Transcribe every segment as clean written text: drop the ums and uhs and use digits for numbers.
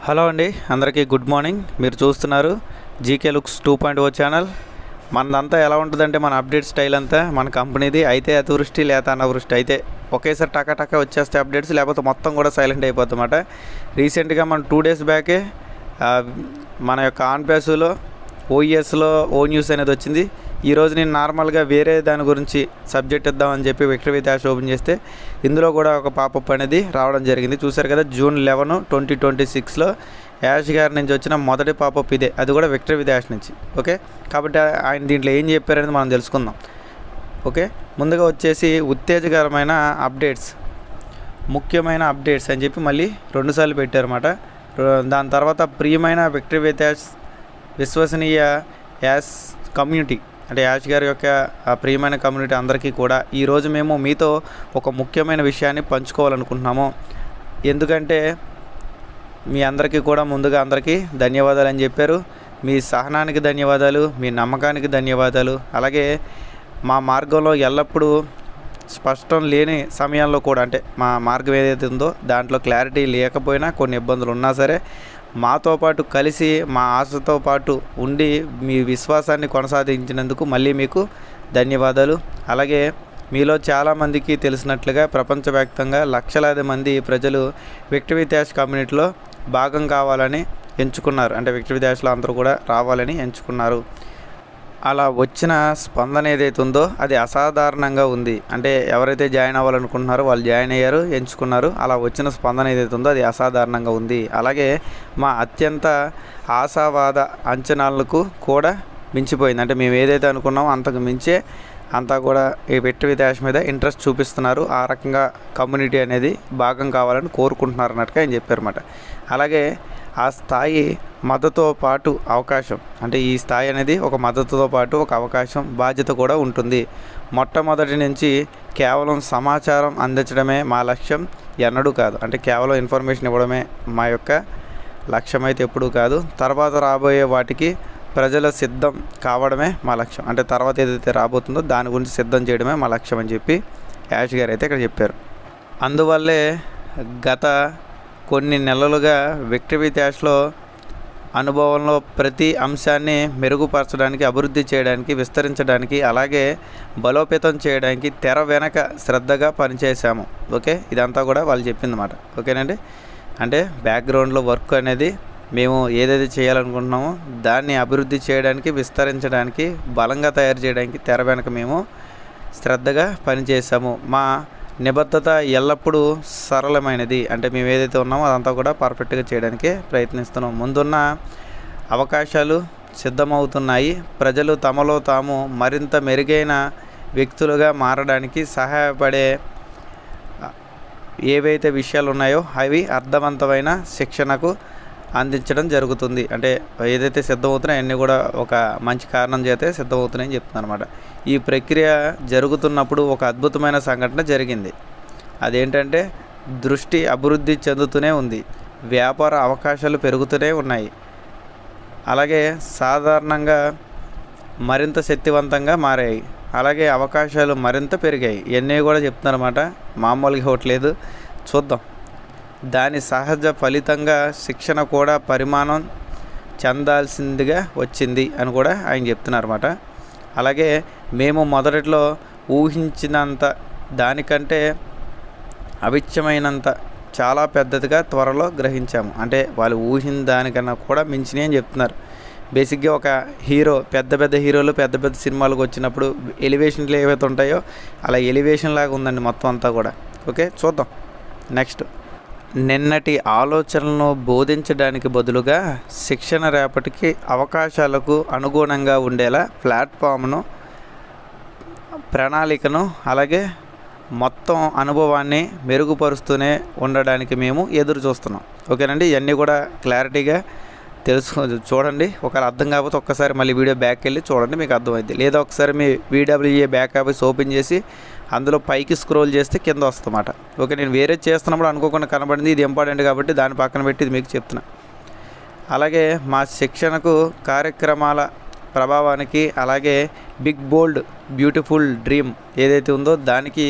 Hello అండి, అందరికీ good morning. మీరు చూస్తున్నారు జీకే లుక్స్ 2.0 ఛానల్. మనదంతా ఎలా ఉంటుందంటే మన అప్డేట్ స్టైల్ అంతా మన కంపెనీది అయితే అతివృష్టి లేదా అనావృష్టి అయితే ఒకేసారి టకా వచ్చేస్తే అప్డేట్స్, లేకపోతే మొత్తం కూడా సైలెంట్ అయిపోతుందన్నమాట. రీసెంట్గా మన 2 days బ్యాకే మన యొక్క ఆన్ పేసులో ఓఈఎస్లో ఓ న్యూస్ అనేది వచ్చింది. ఈరోజు నేను నార్మల్గా వేరే దాని గురించి సబ్జెక్ట్ ఇద్దామని చెప్పి విక్టర్ విత్ యాష్ ఓపెన్ చేస్తే ఇందులో కూడా ఒక పాపప్ అనేది రావడం జరిగింది. చూశారు కదా, June 11, 2026లో యాష్ గారి నుంచి వచ్చిన మొదటి పాపప్ ఇదే, అది కూడా విక్టర్ విత్ యాష్ నుంచి. ఓకే, కాబట్టి ఆయన దీంట్లో ఏం చెప్పారనేది మనం తెలుసుకుందాం. ఓకే, ముందుగా వచ్చేసి ఉత్తేజకరమైన అప్డేట్స్, ముఖ్యమైన అప్డేట్స్ అని చెప్పి మళ్ళీ 2 సార్లు పెట్టారన్నమాట. దాని తర్వాత ప్రియమైన విక్టర్ విత్ యాష్ విశ్వసనీయ యాష్ కమ్యూనిటీ, అంటే యాష్ గారి యొక్క ప్రియమైన కమ్యూనిటీ అందరికీ కూడా ఈరోజు మేము మీతో ఒక ముఖ్యమైన విషయాన్ని పంచుకోవాలనుకుంటున్నాము. ఎందుకంటే మీ అందరికీ కూడా ముందుగా అందరికీ ధన్యవాదాలు అని చెప్పారు. మీ సహనానికి ధన్యవాదాలు, మీ నమ్మకానికి ధన్యవాదాలు. అలాగే మా మార్గంలో ఎల్లప్పుడూ స్పష్టం లేని సమయాల్లో కూడా, అంటే మా మార్గం ఏదైతే ఉందో దాంట్లో క్లారిటీ లేకపోయినా, కొన్ని ఇబ్బందులు ఉన్నా సరే మాతో పాటు కలిసి మా ఆశతో పాటు ఉండి మీ విశ్వాసాన్ని కొనసాగించినందుకు మళ్ళీ మీకు ధన్యవాదాలు. అలాగే మీలో చాలామందికి తెలిసినట్లుగా ప్రపంచవ్యాప్తంగా లక్షలాది మంది ప్రజలు విక్టర్ విత్ యాష్ కమ్యూనిటీలో భాగం కావాలని ఎంచుకున్నారు, అంటే విక్టర్ విత్ యాష్లో అందరూ కూడా రావాలని ఎంచుకున్నారు. అలా వచ్చిన స్పందన ఏదైతే ఉందో అది అసాధారణంగా ఉంది. అంటే ఎవరైతే జాయిన్ అవ్వాలనుకుంటున్నారో వాళ్ళు జాయిన్ అయ్యారు, ఎంచుకున్నారు. అలా వచ్చిన స్పందన ఏదైతే ఉందో అది అసాధారణంగా ఉంది. అలాగే మా అత్యంత ఆశావాద అంచనాలకు కూడా మించిపోయింది. అంటే మేము ఏదైతే అనుకున్నామో అంతకు మించే అంతా కూడా ఈ విక్టర్ విత్ యాష్ మీద ఇంట్రెస్ట్ చూపిస్తున్నారు. ఆ రకంగా కమ్యూనిటీ అనేది భాగం కావాలని కోరుకుంటున్నారు అన్నట్టుగా ఆయన చెప్పారన్నమాట. అలాగే ఆ స్థాయి మద్దతుతో పాటు అవకాశం, అంటే ఈ స్థాయి అనేది ఒక మద్దతుతో పాటు ఒక అవకాశం, బాధ్యత కూడా ఉంటుంది. మొట్టమొదటి నుంచి కేవలం సమాచారం అందించడమే మా లక్ష్యం ఎన్నడూ కాదు. అంటే కేవలం ఇన్ఫర్మేషన్ ఇవ్వడమే మా యొక్క లక్ష్యం అయితే ఎప్పుడూ కాదు. తర్వాత రాబోయే వాటికి ప్రజల సిద్ధం కావడమే మా లక్ష్యం. అంటే తర్వాత ఏదైతే రాబోతుందో దాని గురించి సిద్ధం చేయడమే మా లక్ష్యం అని చెప్పి యాష్ గారు అయితే ఇక్కడ చెప్పారు. అందువల్లే గత కొన్ని నెలలుగా విక్టర్ విత్ యాష్లో అనుభవంలో ప్రతి అంశాన్ని మెరుగుపరచడానికి, అభివృద్ధి చేయడానికి, విస్తరించడానికి, అలాగే బలోపేతం చేయడానికి తెర వెనక శ్రద్ధగా పనిచేశాము. ఓకే, ఇదంతా కూడా వాళ్ళు చెప్పిందన్నమాట. ఓకేనండి, అంటే బ్యాక్గ్రౌండ్లో వర్క్ అనేది మేము ఏదైతే చేయాలనుకుంటున్నామో దాన్ని అభివృద్ధి చేయడానికి, విస్తరించడానికి, బలంగా తయారు చేయడానికి తెర వెనక మేము శ్రద్ధగా పనిచేసాము. మా నిబద్ధత ఎల్లప్పుడూ సరళమైనది. అంటే మేము ఏదైతే ఉన్నామో అదంతా కూడా పర్ఫెక్ట్గా చేయడానికే ప్రయత్నిస్తున్నాం. ముందున్న అవకాశాలు సిద్ధమవుతున్నాయి. ప్రజలు తమలో తాము మరింత మెరుగైన వ్యక్తులుగా మారడానికి సహాయపడే ఏవైతే విషయాలు ఉన్నాయో అవి అర్థవంతమైన శిక్షణకు అందించడం జరుగుతుంది. అంటే ఏదైతే సిద్ధమవుతున్నాయో అన్నీ కూడా ఒక మంచి కారణం చేతే సిద్ధమవుతున్నాయని చెప్తున్నాను అనమాట. ఈ ప్రక్రియ జరుగుతున్నప్పుడు ఒక అద్భుతమైన సంఘటన జరిగింది. అదేంటంటే దృష్టి అభివృద్ధి చెందుతూనే ఉంది, వ్యాపార అవకాశాలు పెరుగుతూనే ఉన్నాయి, అలాగే సాధారణంగా మరింత శక్తివంతంగా మారాయి, అలాగే అవకాశాలు మరింత పెరిగాయి. ఇవన్నీ కూడా చెప్తున్నారన్నమాట, మామూలుగా ఇవ్వట్లేదు. చూద్దాం. దాని సహజ ఫలితంగా శిక్షణ కూడా పరిమాణం చెందాల్సిందిగా వచ్చింది అని కూడా ఆయన చెప్తున్నారన్నమాట. అలాగే మేము మొదటిలో ఊహించినంత దానికంటే అవిచ్యమైనంత చాలా పెద్దదిగా త్వరలో గ్రహించాము. అంటే వాళ్ళు ఊహించిన దానికన్నా కూడా మించినవి అని చెప్తున్నారు. బేసిక్గా ఒక హీరో, పెద్ద హీరోలు పెద్ద సినిమాలకు వచ్చినప్పుడు ఎలివేషన్లు ఏవైతే ఉంటాయో అలా ఎలివేషన్ లాగా ఉందండి మొత్తం అంతా కూడా. ఓకే, చూద్దాం. నెక్స్ట్, నిన్నటి ఆలోచనలను బోధించడానికి బదులుగా శిక్షణ రేపటికి అవకాశాలకు అనుగుణంగా ఉండేలా ప్లాట్ఫామ్ను, ప్రణాళికను, అలాగే మొత్తం అనుభవాన్ని మెరుగుపరుస్తూనే ఉండడానికి మేము ఎదురు చూస్తున్నాం. ఓకేనండి, ఇవన్నీ కూడా క్లారిటీగా చూడండి. ఒకవేళ అర్థం కాకపోతే ఒక్కసారి మళ్ళీ వీడియో బ్యాక్ వెళ్ళి చూడండి, మీకు అర్థమైంది. లేదా ఒకసారి మీ VWA బ్యాక్ ఆఫీస్ ఓపెన్ చేసి అందులో పైకి స్క్రోల్ చేస్తే కింద వస్తుందన్నమాట. ఓకే, నేను వేరే చేస్తున్నప్పుడు అనుకోకుండా కనబడింది, ఇది ఇంపార్టెంట్ కాబట్టి దాన్ని పక్కన పెట్టి ఇది మీకు చెప్తున్నా. అలాగే మా శిక్షణకు, కార్యక్రమాల ప్రభావానికి, అలాగే బిగ్ బోల్డ్ బ్యూటిఫుల్ డ్రీమ్ ఏదైతే ఉందో దానికి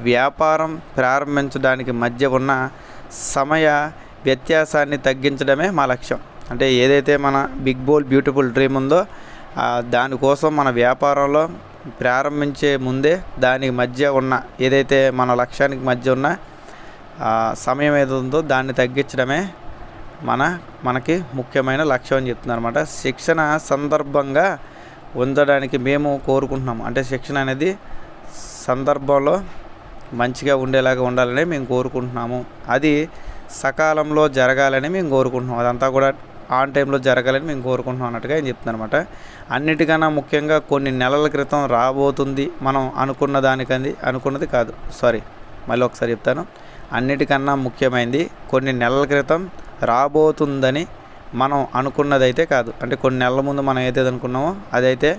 వ్యాపారం ప్రారంభించడానికి మధ్య ఉన్న సమయ వ్యత్యాసాన్ని తగ్గించడమే మా లక్ష్యం. అంటే ఏదైతే మన బిగ్ బోల్డ్ బ్యూటిఫుల్ డ్రీమ్ ఉందో దానికోసం మన వ్యాపారంలో ప్రారంభించే ముందే దానికి మధ్య ఉన్న ఏదైతే మన లక్ష్యానికి మధ్య ఉన్న సమయం ఏదో ఉందో దాన్ని తగ్గించడమే మనకి ముఖ్యమైన లక్ష్యం అని చెప్తున్నారు అనమాట. శిక్షణ సందర్భంగా ఉంచడానికి మేము కోరుకుంటున్నాము. అంటే శిక్షణ అనేది సందర్భంలో మంచిగా ఉండేలాగా ఉండాలని మేము కోరుకుంటున్నాము. అది సకాలంలో జరగాలని మేము కోరుకుంటున్నాం. అదంతా కూడా ఆన్ టైంలో జరగాలని మేము కోరుకుంటున్నాం అన్నట్టుగా ఏం చెప్తున్నారు అనమాట. అన్నిటికన్నా ముఖ్యంగా కొన్ని నెలల క్రితం రాబోతుంది మనం అనుకున్నది కాదు. మళ్ళీ ఒకసారి చెప్తాను. అన్నిటికన్నా ముఖ్యమైనది కొన్ని నెలల క్రితం రాబోతుందని మనం అనుకున్నదైతే కాదు. అంటే కొన్ని నెలల ముందు మనం ఏదైతే అనుకున్నామో అదైతే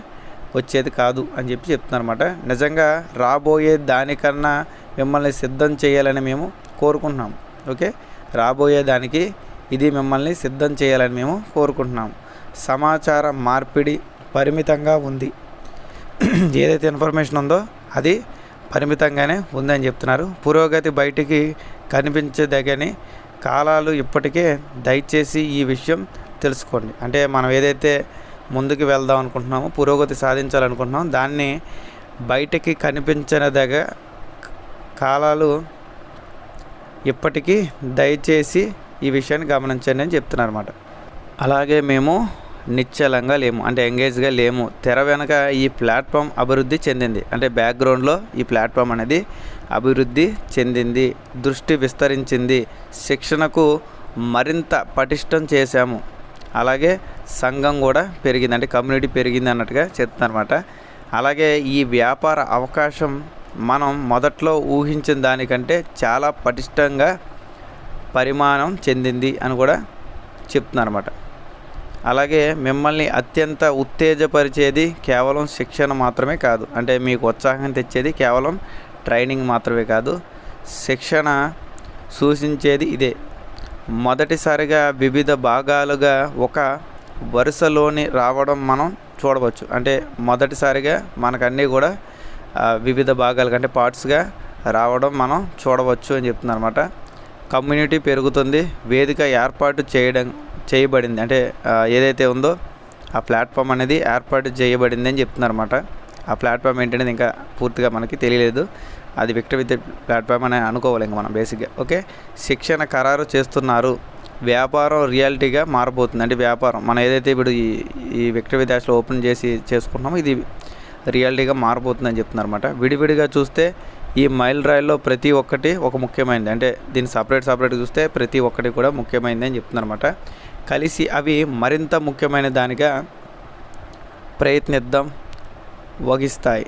వచ్చేది కాదు అని చెప్తున్నారు అనమాట. నిజంగా రాబోయే దానికన్నా మిమ్మల్ని సిద్ధం చేయాలని మేము కోరుకుంటున్నాము. ఓకే, రాబోయే దానికి ఇది మిమ్మల్ని సిద్ధం చేయాలని మేము కోరుకుంటున్నాము. సమాచార మార్పిడి పరిమితంగా ఉంది. ఏదైతే ఇన్ఫర్మేషన్ ఉందో అది పరిమితంగానే ఉందని చెప్తున్నారు. పురోగతి బయటికి కనిపించదగని కాలాలు ఇప్పటికే, దయచేసి ఈ విషయం తెలుసుకోండి. అంటే మనం ఏదైతే ముందుకు వెళ్దాం అనుకుంటున్నామో, పురోగతి సాధించాలనుకుంటున్నామో దాన్ని బయటికి కనిపించదగ కాలాలు ఇప్పటికీ, దయచేసి ఈ విషయాన్ని గమనించండి అని చెప్తున్నారు అన్నమాట. అలాగే మేము నిశ్చలంగా లేము, అంటే ఎంగేజ్గా లేము. తెర వెనక ఈ ప్లాట్ఫామ్ అభివృద్ధి చెందింది. అంటే బ్యాక్గ్రౌండ్లో ఈ ప్లాట్ఫామ్ అనేది అభివృద్ధి చెందింది, దృష్టి విస్తరించింది, శిక్షణకు మరింత పటిష్టం చేశాము. అలాగే సంఘం కూడా పెరిగింది, అంటే కమ్యూనిటీ పెరిగింది అన్నట్టుగా చెప్తున్నమాట. అలాగే ఈ వ్యాపార అవకాశం మనం మొదట్లో ఊహించిన దానికంటే చాలా పటిష్టంగా పరిమాణం చెందింది అని కూడా చెప్తున్నారన్నమాట. అలాగే మిమ్మల్ని అత్యంత ఉత్తేజపరిచేది కేవలం శిక్షణ మాత్రమే కాదు. అంటే మీకు ఉత్సాహం తెచ్చేది కేవలం ట్రైనింగ్ మాత్రమే కాదు, శిక్షణ సూచించేది ఇదే. మొదటిసారిగా వివిధ భాగాలుగా ఒక వరుసలోని రావడం మనం చూడవచ్చు. అంటే మొదటిసారిగా మనకన్నీ కూడా వివిధ భాగాలు అంటే పార్ట్స్గా రావడం మనం చూడవచ్చు అని చెప్తున్నారు అనమాట. కమ్యూనిటీ పెరుగుతుంది, వేదిక ఏర్పాటు చేయబడింది. అంటే ఏదైతే ఉందో ఆ ప్లాట్ఫామ్ అనేది ఏర్పాటు చేయబడింది అని చెప్తున్నారు అనమాట. ఆ ప్లాట్ఫామ్ ఏంటనేది ఇంకా పూర్తిగా మనకి తెలియలేదు. అది విక్టర్ విత్ ప్లాట్ఫామ్ అని అనుకోవాలి ఇంకా మనం బేసిక్గా. ఓకే, శిక్షణ ఖరారు చేస్తున్నారు, వ్యాపారం రియాలిటీగా మారబోతుంది. అంటే వ్యాపారం మనం ఏదైతే ఇప్పుడు ఈ విక్టర్ విత్ డాష్లో ఓపెన్ చేసుకుంటున్నామో ఇది రియాలిటీగా మారబోతుందని చెప్తున్నారు అనమాట. విడివిడిగా చూస్తే ఈ మైల్ రాయిల్లో ప్రతి ఒక్కటి ఒక ముఖ్యమైనది. అంటే దీన్ని సపరేట్గా చూస్తే ప్రతి ఒక్కటి కూడా ముఖ్యమైనది అని చెప్తున్నారు అనమాట. కలిసి అవి మరింత ముఖ్యమైన దానిగా ప్రయత్నిద్దాం వహిస్తాయి.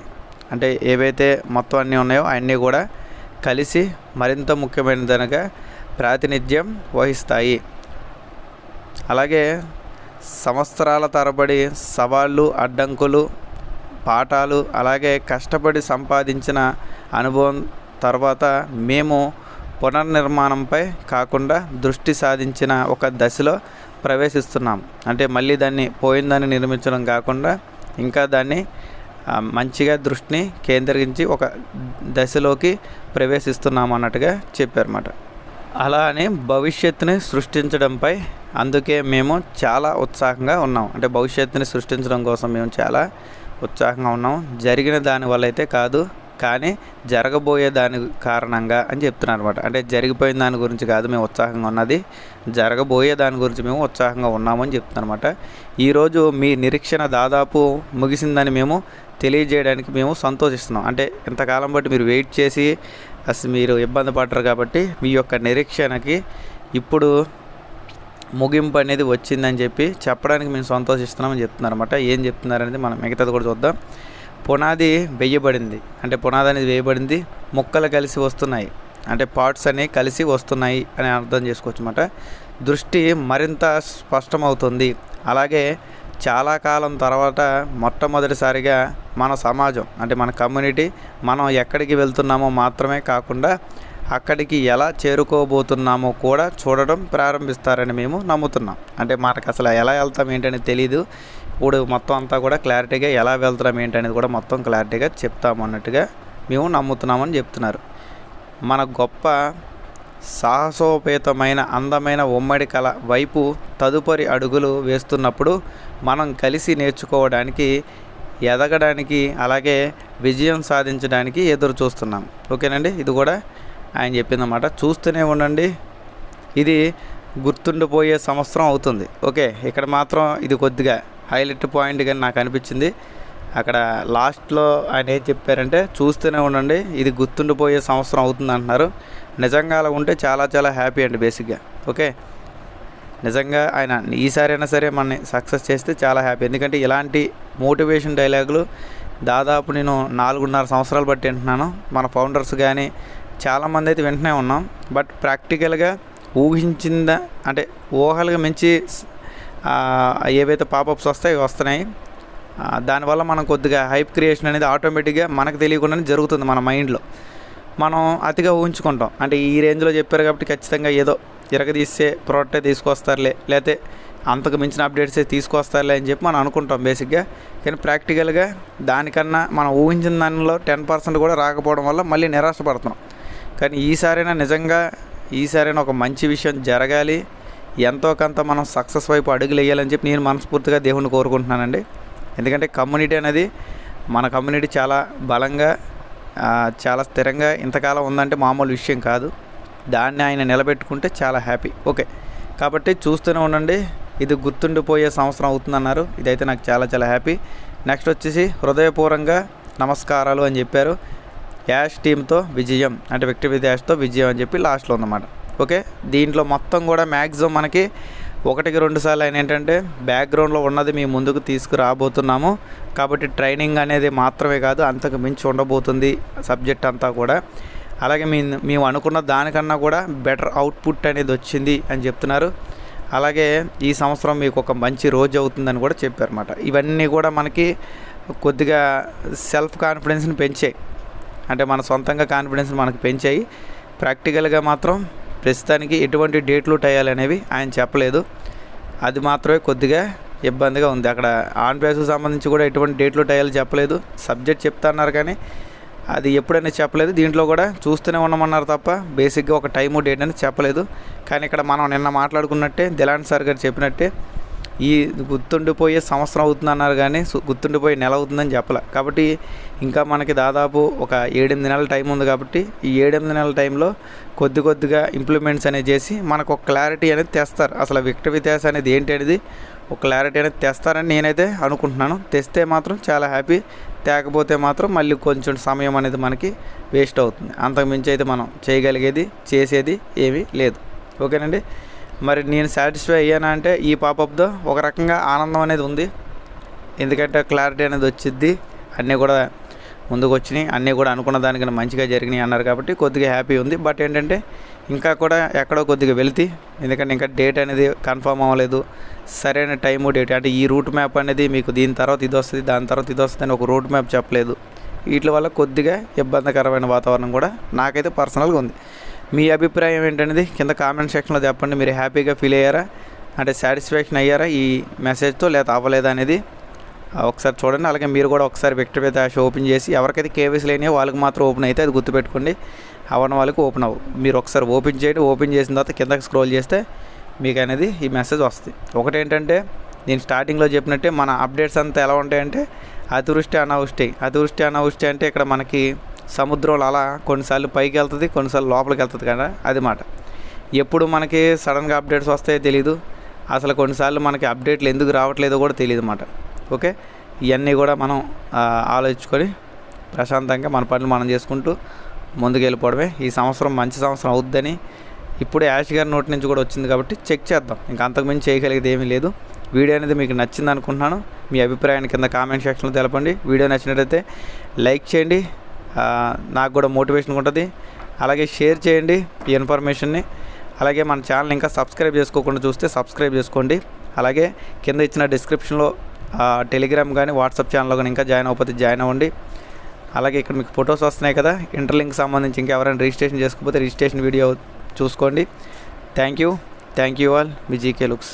అంటే ఏవైతే మొత్తం అన్నీ ఉన్నాయో అన్నీ కూడా కలిసి మరింత ముఖ్యమైన దానిగా ప్రాతినిధ్యం వహిస్తాయి. అలాగే సంవత్సరాల తరబడి సవాళ్ళు, అడ్డంకులు, పాఠాలు, అలాగే కష్టపడి సంపాదించిన అనుభవం తర్వాత మేము పునర్నిర్మాణంపై కాకుండా దృష్టి సాధించిన ఒక దశలో ప్రవేశిస్తున్నాం. అంటే మళ్ళీ పోయిందాన్ని నిర్మించడం కాకుండా ఇంకా దాన్ని మంచిగా దృష్టిని కేంద్రీకరించి ఒక దశలోకి ప్రవేశిస్తున్నాం అన్నట్టుగా చెప్పారన్నమాట. అలా అని భవిష్యత్తుని సృష్టించడంపై అందుకే మేము చాలా ఉత్సాహంగా ఉన్నాం. అంటే భవిష్యత్తుని సృష్టించడం కోసం మేము చాలా ఉత్సాహంగా ఉన్నాం. జరిగిన దానివల్ల అయితే కాదు, కానీ జరగబోయే దాని కారణంగా అని చెప్తున్నారు అనమాట. అంటే జరిగిపోయిన దాని గురించి కాదు మేము ఉత్సాహంగా ఉన్నది, జరగబోయే దాని గురించి మేము ఉత్సాహంగా ఉన్నామని చెప్తున్నారు అనమాట. ఈరోజు మీ నిరీక్షణ దాదాపు ముగిసిందని మేము తెలియజేయడానికి మేము సంతోషిస్తున్నాం. అంటే ఇంతకాలం బట్టి మీరు వెయిట్ చేసి అసలు మీరు ఇబ్బంది పడరు కాబట్టి మీ యొక్క నిరీక్షణకి ఇప్పుడు ముగింపు అనేది వచ్చిందని చెప్పడానికి మేము సంతోషిస్తున్నామని చెప్తున్నారు అనమాట. ఏం చెప్తున్నారు అనేది మనం మిగతాది కూడా చూద్దాం. పునాది వేయబడింది, అంటే పునాది అనేది వేయబడింది, ముక్కలు కలిసి వస్తున్నాయి, అంటే పార్ట్స్ అనేవి కలిసి వస్తున్నాయి అని అర్థం చేసుకోవచ్చు అన్నమాట. దృష్టి మరింత స్పష్టమవుతుంది. అలాగే చాలా కాలం తర్వాత మొట్టమొదటిసారిగా మన సమాజం అంటే మన కమ్యూనిటీ మనం ఎక్కడికి వెళ్తున్నామో మాత్రమే కాకుండా అక్కడికి ఎలా చేరుకోబోతున్నామో కూడా చూడడం ప్రారంభిస్తారని మేము నమ్ముతున్నాం. అంటే మనకు అసలు ఎలా వెళ్తాం ఏంటనేది తెలీదు. ఇప్పుడు మొత్తం అంతా కూడా క్లారిటీగా ఎలా వెళ్తున్నాం ఏంటనేది కూడా మొత్తం క్లారిటీగా చెప్తాము అన్నట్టుగా మేము నమ్ముతున్నామని చెప్తున్నారు. మన గొప్ప సాహసోపేతమైన అందమైన ఉమ్మడి కళ వైపు తదుపరి అడుగులు వేస్తున్నప్పుడు మనం కలిసి నేర్చుకోవడానికి, ఎదగడానికి, అలాగే విజయం సాధించడానికి ఎదురు చూస్తున్నాం. ఓకేనండి, ఇది కూడా ఆయన చెప్పిందన్నమాట. చూస్తూనే ఉండండి, ఇది గుర్తుండిపోయే సంవత్సరం అవుతుంది. ఓకే, ఇక్కడ మాత్రం ఇది కొద్దిగా హైలైట్ పాయింట్ కానీ నాకు అనిపించింది. అక్కడ లాస్ట్లో ఆయన ఏం చెప్పారంటే, చూస్తూనే ఉండండి, ఇది గుర్తుండిపోయే సంవత్సరం అవుతుంది అంటున్నారు. నిజంగా అలా ఉంటే చాలా చాలా హ్యాపీ అండి బేసిక్గా. ఓకే, నిజంగా ఆయన ఈసారైనా సరే మనని సక్సెస్ చేస్తే చాలా హ్యాపీ. ఎందుకంటే ఇలాంటి మోటివేషన్ డైలాగులు దాదాపు నేను 4.5 సంవత్సరాలు బట్టి వింటున్నాను. మన ఫౌండర్స్ కానీ చాలామంది అయితే వింటూనే ఉన్నాం. బట్ ప్రాక్టికల్గా ఊహించిందా అంటే ఊహలుగా మించి ఏవైతే పాపప్స్ వస్తున్నాయి. దానివల్ల మనం కొద్దిగా హైప్ క్రియేషన్ అనేది ఆటోమేటిక్గా మనకు తెలియకుండానే జరుగుతుంది మన మైండ్లో. మనం అతిగా ఊహించుకుంటాం. అంటే ఈ రేంజ్లో చెప్పారు కాబట్టి ఖచ్చితంగా ఏదో ఇరగదీసే ప్రోడక్టే తీసుకొస్తారులే, లేకపోతే అంతకు మించిన అప్డేట్సే తీసుకొస్తారులే అని చెప్పి మనం అనుకుంటాం బేసిక్గా. కానీ ప్రాక్టికల్గా దానికన్నా మనం ఊహించిన దానిలో 10% కూడా రాకపోవడం వల్ల మళ్ళీ నిరాశపడుతున్నాం. కానీ ఈసారైనా ఒక మంచి విషయం జరగాలి, ఎంతో కొంత మనం సక్సెస్ వైపు అడుగులు వేయాలని చెప్పి నేను మనస్ఫూర్తిగా దేవుణ్ణి కోరుకుంటున్నానండి. ఎందుకంటే కమ్యూనిటీ అనేది, మన కమ్యూనిటీ చాలా బలంగా, చాలా స్థిరంగా ఇంతకాలం ఉందంటే మామూలు విషయం కాదు. దాన్ని ఆయన నిలబెట్టుకుంటే చాలా హ్యాపీ. ఓకే, కాబట్టి చూస్తూనే ఉండండి, ఇది గుర్తుండిపోయే సంవత్సరం అవుతుందన్నారు. ఇదైతే నాకు చాలా చాలా హ్యాపీ. నెక్స్ట్ వచ్చేసి హృదయపూర్వకంగా నమస్కారాలు అని చెప్పారు. యాష్ టీమ్తో విజయం, అంటే విక్టరీ విత్ యాష్తో విజయం అని చెప్పి లాస్ట్లో ఉందన్నమాట. ఓకే, దీంట్లో మొత్తం కూడా మ్యాక్సిమం మనకి 1-2 సార్లు ఆయన ఏంటంటే బ్యాక్గ్రౌండ్లో ఉన్నది మీ ముందుకు తీసుకురాబోతున్నాము. కాబట్టి ట్రైనింగ్ అనేది మాత్రమే కాదు, అంతకు మించి ఉండబోతుంది సబ్జెక్ట్ అంతా కూడా. అలాగే మేము అనుకున్న దానికన్నా కూడా బెటర్ అవుట్పుట్ అనేది వచ్చింది అని చెప్తున్నారు. అలాగే ఈ సంవత్సరం మీకు ఒక మంచి రోజు అవుతుందని కూడా చెప్పారన్నమాట. ఇవన్నీ కూడా మనకి కొద్దిగా సెల్ఫ్ కాన్ఫిడెన్స్ని పెంచాయి. అంటే మన సొంతంగా కాన్ఫిడెన్స్ని మనకు పెంచాయి. ప్రాక్టికల్గా మాత్రం ప్రస్తుతానికి ఎటువంటి డేట్లు టయాలు అనేవి ఆయన చెప్పలేదు. అది మాత్రమే కొద్దిగా ఇబ్బందిగా ఉంది. అక్కడ ఆన్ బేస్కి సంబంధించి కూడా ఎటువంటి డేట్లు టయాలు చెప్పలేదు. సబ్జెక్ట్ చెప్తున్నారు కానీ అది ఎప్పుడైనా చెప్పలేదు. దీంట్లో కూడా చూస్తూనే ఉన్నామన్నారు తప్ప బేసిక్గా ఒక టైము డేట్ అనేది చెప్పలేదు. కానీ ఇక్కడ మనం నిన్న మాట్లాడుకున్నట్టే దిలాన్ సార్ గారు చెప్పినట్టే ఈ గుర్తుండిపోయే సంవత్సరం అవుతుందన్నారు కానీ గుర్తుండిపోయే నెల అవుతుందని చెప్పలే. కాబట్టి ఇంకా మనకి దాదాపు ఒక 7-8 నెలల టైం ఉంది. కాబట్టి ఈ 7-8 నెలల టైంలో కొద్దిగా ఇంప్లిమెంట్స్ అనేది చేసి మనకు ఒక క్లారిటీ అనేది తెస్తారు. అసలు విక్టరీ విత్ యాష్ అనేది ఏంటి అనేది ఒక క్లారిటీ అనేది తెస్తారని నేనైతే అనుకుంటున్నాను. తెస్తే మాత్రం చాలా హ్యాపీ, తేకపోతే మాత్రం మళ్ళీ కొంచెం సమయం అనేది మనకి వేస్ట్ అవుతుంది. అంతకుమించి అయితే మనం చేయగలిగేది చేసేది ఏమీ లేదు. ఓకేనండి, మరి నేను సాటిస్ఫై అయ్యానా అంటే ఈ పాపప్తో ఒక రకంగా ఆనందం అనేది ఉంది. ఎందుకంటే క్లారిటీ అనేది వచ్చిద్ది, అన్నీ కూడా ముందుకు వచ్చినాయి, అన్నీ కూడా అనుకున్న దానికన్నా మంచిగా జరిగినాయి అన్నారు. కాబట్టి కొద్దిగా హ్యాపీ ఉంది. బట్ ఏంటంటే ఇంకా కూడా ఎక్కడో కొద్దిగా వెళ్తే, ఎందుకంటే ఇంకా డేట్ అనేది కన్ఫర్మ్ అవ్వలేదు. సరైన టైము డేట్ అంటే ఈ రూట్ మ్యాప్ అనేది మీకు దీని తర్వాత ఇది వస్తుంది, దాని తర్వాత ఇది వస్తుంది అని ఒక రూట్ మ్యాప్ చెప్పలేదు. వీటి వల్ల కొద్దిగా ఇబ్బందికరమైన వాతావరణం కూడా నాకైతే పర్సనల్గా ఉంది. మీ అభిప్రాయం ఏంటనేది కింద కామెంట్ సెక్షన్లో చెప్పండి. మీరు హ్యాపీగా ఫీల్ అయ్యారా, అంటే సాటిస్ఫాక్షన్ అయ్యారా ఈ మెసేజ్తో, లేదా అవ్వలేదా అనేది ఒకసారి చూడండి. అలాగే మీరు కూడా ఒకసారి విక్టరీ విత్ యాష్ ఓపెన్ చేసి ఎవరికైతే కేవైసీ లేనియో వాళ్ళకి మాత్రం ఓపెన్ అయితే అది గుర్తుపెట్టుకోండి, అవన్న వాళ్ళకి ఓపెన్ అవ్వు. మీరు ఒకసారి ఓపెన్ చేయండి. ఓపెన్ చేసిన తర్వాత కిందకి స్క్రోల్ చేస్తే మీకు అనేది ఈ మెసేజ్ వస్తుంది. ఒకటేంటంటే నేను స్టార్టింగ్లో చెప్పినట్టే మన అప్డేట్స్ అంతా ఎలా ఉంటాయంటే అతివృష్టి అనావృష్టి అంటే ఇక్కడ మనకి సముద్రంలో అలా కొన్నిసార్లు పైకి వెళ్తుంది, కొన్నిసార్లు లోపలికి వెళ్తుంది కదా, అది మాట. ఎప్పుడు మనకి సడన్గా అప్డేట్స్ వస్తాయో తెలీదు, అసలు కొన్నిసార్లు మనకి అప్డేట్లు ఎందుకు రావట్లేదో కూడా తెలియదు అన్నమాట. ఓకే, ఇవన్నీ కూడా మనం ఆలోచించుకొని ప్రశాంతంగా మన పనులు మనం చేసుకుంటూ ముందుకు వెళ్ళిపోవడమే. ఈ సంవత్సరం మంచి సంవత్సరం అవుద్దని ఇప్పుడే యాష్ గారి నోటి నుంచి కూడా వచ్చింది కాబట్టి చెక్ చేద్దాం. ఇంకా అంతకుమించి చేయగలిగేది ఏమీ లేదు. వీడియో అనేది మీకు నచ్చింది అనుకుంటున్నాను. మీ అభిప్రాయాన్ని కింద కామెంట్ సెక్షన్లో తెలపండి. వీడియో నచ్చినట్టయితే లైక్ చేయండి, నాకు కూడా మోటివేషన్ ఉంటుంది. అలాగే షేర్ చేయండి ఈ ఇన్ఫర్మేషన్ని. అలాగే మన ఛానల్ ఇంకా సబ్స్క్రైబ్ చేసుకోకుండా చూస్తే సబ్స్క్రైబ్ చేసుకోండి. అలాగే కింద ఇచ్చిన డిస్క్రిప్షన్లో టెలిగ్రామ్ కానీ వాట్సాప్ ఛానల్లో కానీ ఇంకా జాయిన్ అవ్వకపోతే జాయిన్ అవ్వండి. అలాగే ఇక్కడ మీకు ఫొటోస్ వస్తున్నాయి కదా, ఇంటర్లింక్ సంబంధించి ఇంకా ఎవరైనా రిజిస్ట్రేషన్ చేసుకోకపోతే రిజిస్ట్రేషన్ వీడియో చూసుకోండి. Thank you all. Me GK looks.